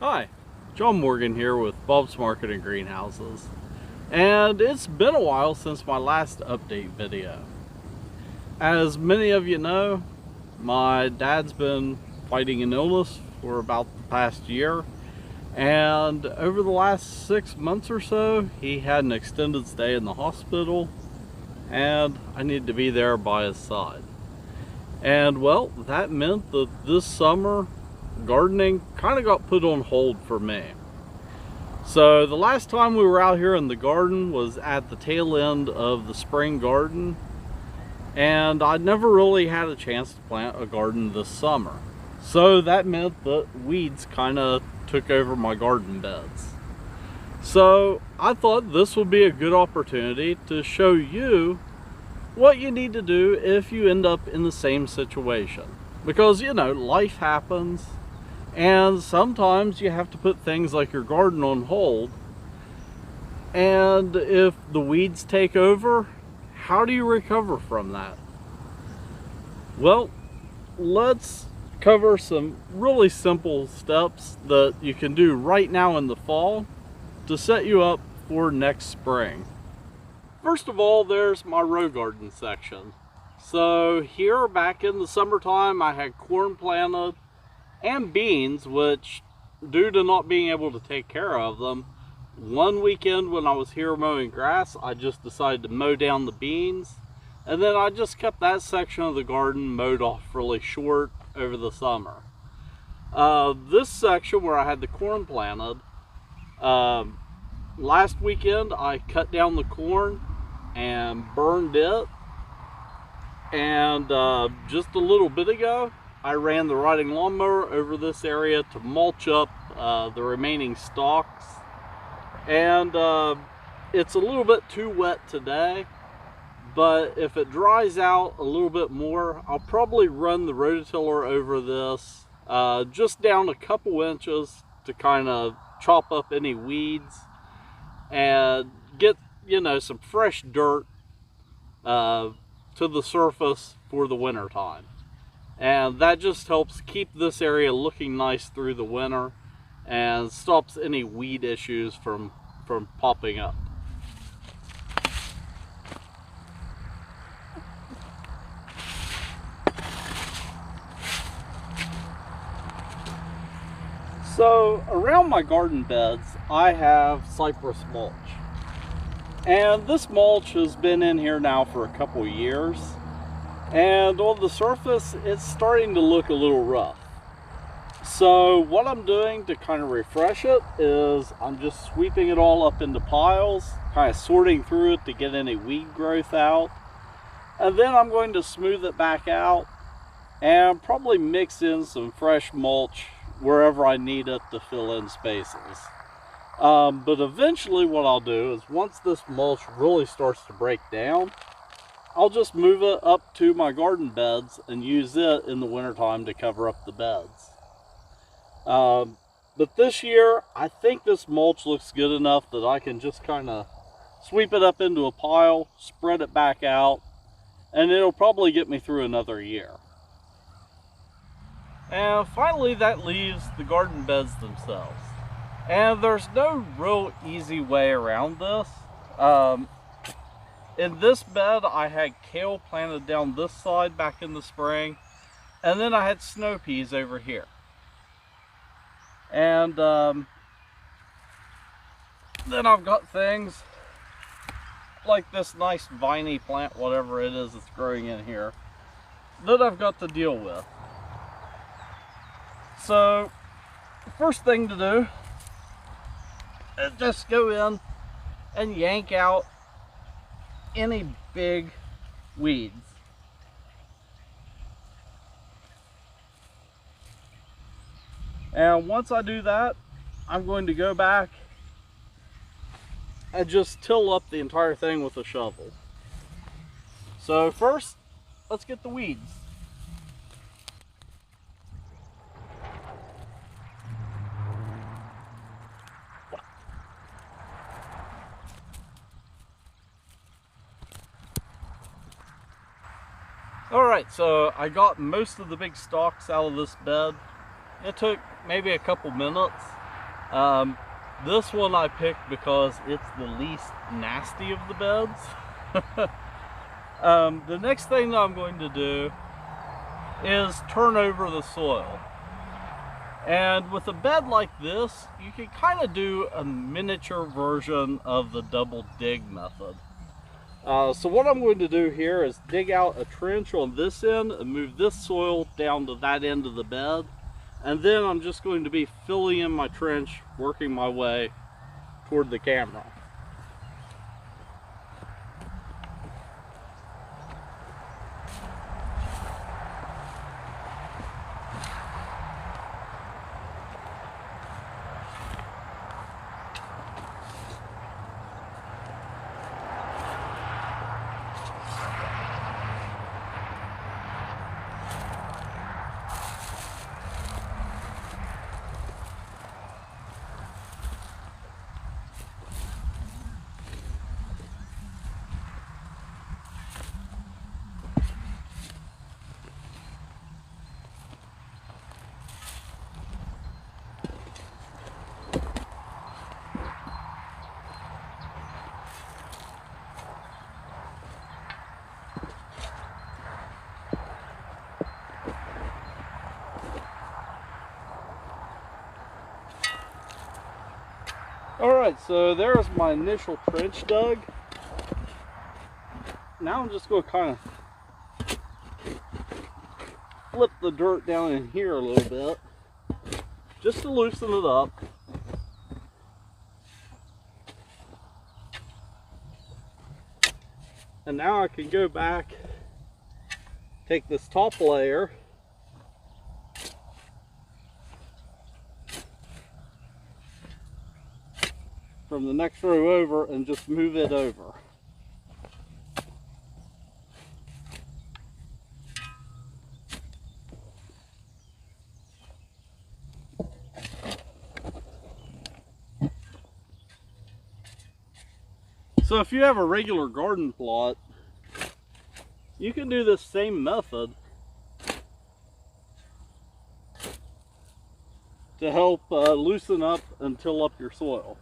Hi, John Morgan here with Bulbs Market and Greenhouses, and it's been a while since my last update video. As many of you know, my dad's been fighting an illness for about the past year, and over the last 6 months or so, he had an extended stay in the hospital, and I needed to be there by his side. And well, that meant that this summer, gardening kind of got put on hold for me. So the last time we were out here in the garden was at the tail end of the spring garden, and I never really had a chance to plant a garden this summer. So that meant that weeds kind of took over my garden beds. So I thought this would be a good opportunity to show you what you need to do if you end up in the same situation. Because, you know, life happens, and sometimes you have to put things like your garden on hold. And if the weeds take over, how do you recover from that? Well, let's cover some really simple steps that you can do right now in the fall to set you up for next spring. First of all, there's my row garden section. So here back in the summertime, I had corn planted and beans, which due to not being able to take care of them, one weekend when I was here mowing grass, I just decided to mow down the beans, and then I just kept that section of the garden mowed off really short over the summer. This section where I had the corn planted, last weekend I cut down the corn and burned it, and just a little bit ago I ran the riding lawnmower over this area to mulch up the remaining stalks. And it's a little bit too wet today, but if it dries out a little bit more, I'll probably run the rototiller over this just down a couple inches to kind of chop up any weeds and get, you know, some fresh dirt to the surface for the winter time. And that just helps keep this area looking nice through the winter and stops any weed issues from popping up. So around my garden beds, I have cypress mulch. And this mulch has been in here now for a couple years. And on the surface, it's starting to look a little rough. So what I'm doing to kind of refresh it is I'm just sweeping it all up into piles, kind of sorting through it to get any weed growth out. And then I'm going to smooth it back out and probably mix in some fresh mulch wherever I need it to fill in spaces. But eventually what I'll do is once this mulch really starts to break down, I'll just move it up to my garden beds and use it in the wintertime to cover up the beds. But this year, I think this mulch looks good enough that I can just kind of sweep it up into a pile, spread it back out, and it'll probably get me through another year. And finally, that leaves the garden beds themselves. And there's no real easy way around this. In this bed, I had kale planted down this side back in the spring, and then I had snow peas over here. And then I've got things like this nice viney plant, whatever it is that's growing in here, that I've got to deal with. So, the first thing to do is just go in and yank out any big weeds. And once I do that, I'm going to go back and just till up the entire thing with a shovel. So first, let's get the weeds. Alright, so I got most of the big stalks out of this bed. It took maybe a couple minutes, This one I picked because it's the least nasty of the beds. The next thing that I'm going to do is turn over the soil. And with a bed like this, you can kind of do a miniature version of the double dig method. So what I'm going to do here is dig out a trench on this end and move this soil down to that end of the bed. And then I'm just going to be filling in my trench, working my way toward the camera. Alright, so there's my initial trench dug. Now I'm just going to kind of flip the dirt down in here a little bit, just to loosen it up. And now I can go back, take this top layer, from the next row over and just move it over. So if you have a regular garden plot, you can do this same method to help loosen up and till up your soil.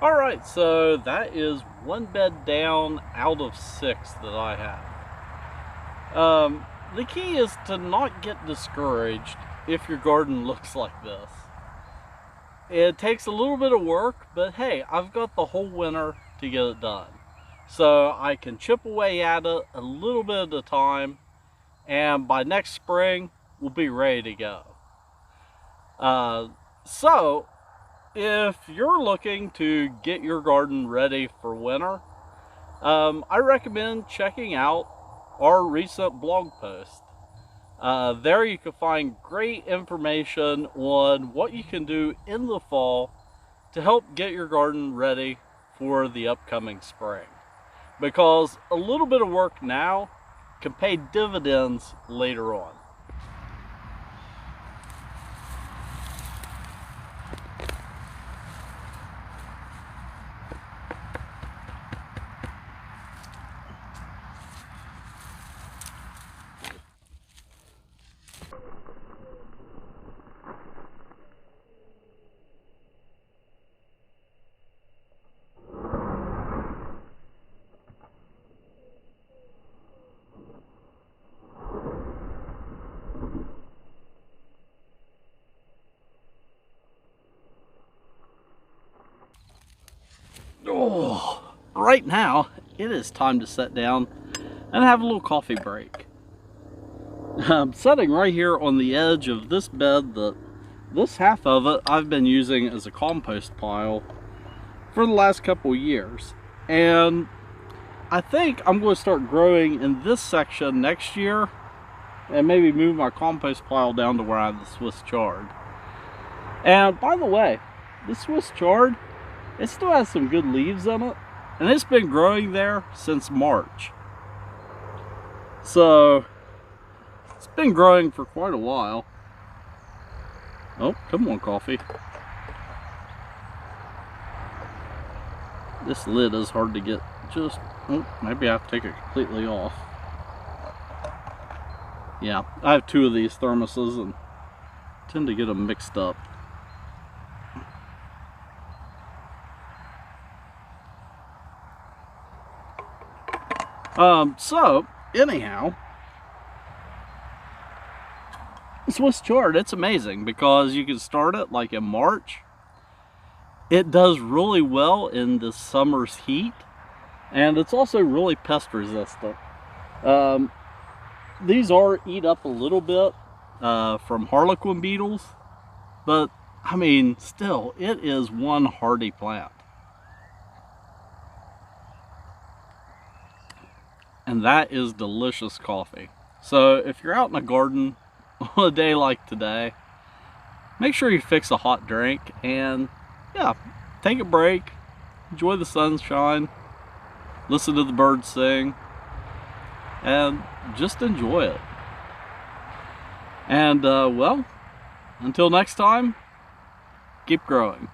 Alright, so that is one bed down out of 6 that I have. The key is to not get discouraged if your garden looks like this. It takes a little bit of work, but hey, I've got the whole winter to get it done. So I can chip away at it a little bit at a time, and by next spring, we'll be ready to go. So if you're looking to get your garden ready for winter, I recommend checking out our recent blog post. There you can find great information on what you can do in the fall to help get your garden ready for the upcoming spring. Because a little bit of work now can pay dividends later on. right now, it is time to sit down and have a little coffee break. I'm sitting right here on the edge of this bed that this half of it I've been using as a compost pile for the last couple years. And I think I'm going to start growing in this section next year and maybe move my compost pile down to where I have the Swiss chard. And by the way, the Swiss chard, it still has some good leaves in it, and it's been growing there since March. So it's been growing for quite a while. Oh, come on, coffee. This lid is hard to get just, oh, maybe I have to take it completely off. Yeah, I have two of these thermoses and tend to get them mixed up. So anyhow, Swiss chard, it's amazing because you can start it like in March. It does really well in the summer's heat, and it's also really pest resistant. These are eat up a little bit from harlequin beetles, but I mean, still, it is one hardy plant. And that is delicious coffee. So if you're out in a garden on a day like today, make sure you fix a hot drink and yeah, take a break, enjoy the sunshine, listen to the birds sing, and just enjoy it. And well, until next time, keep growing.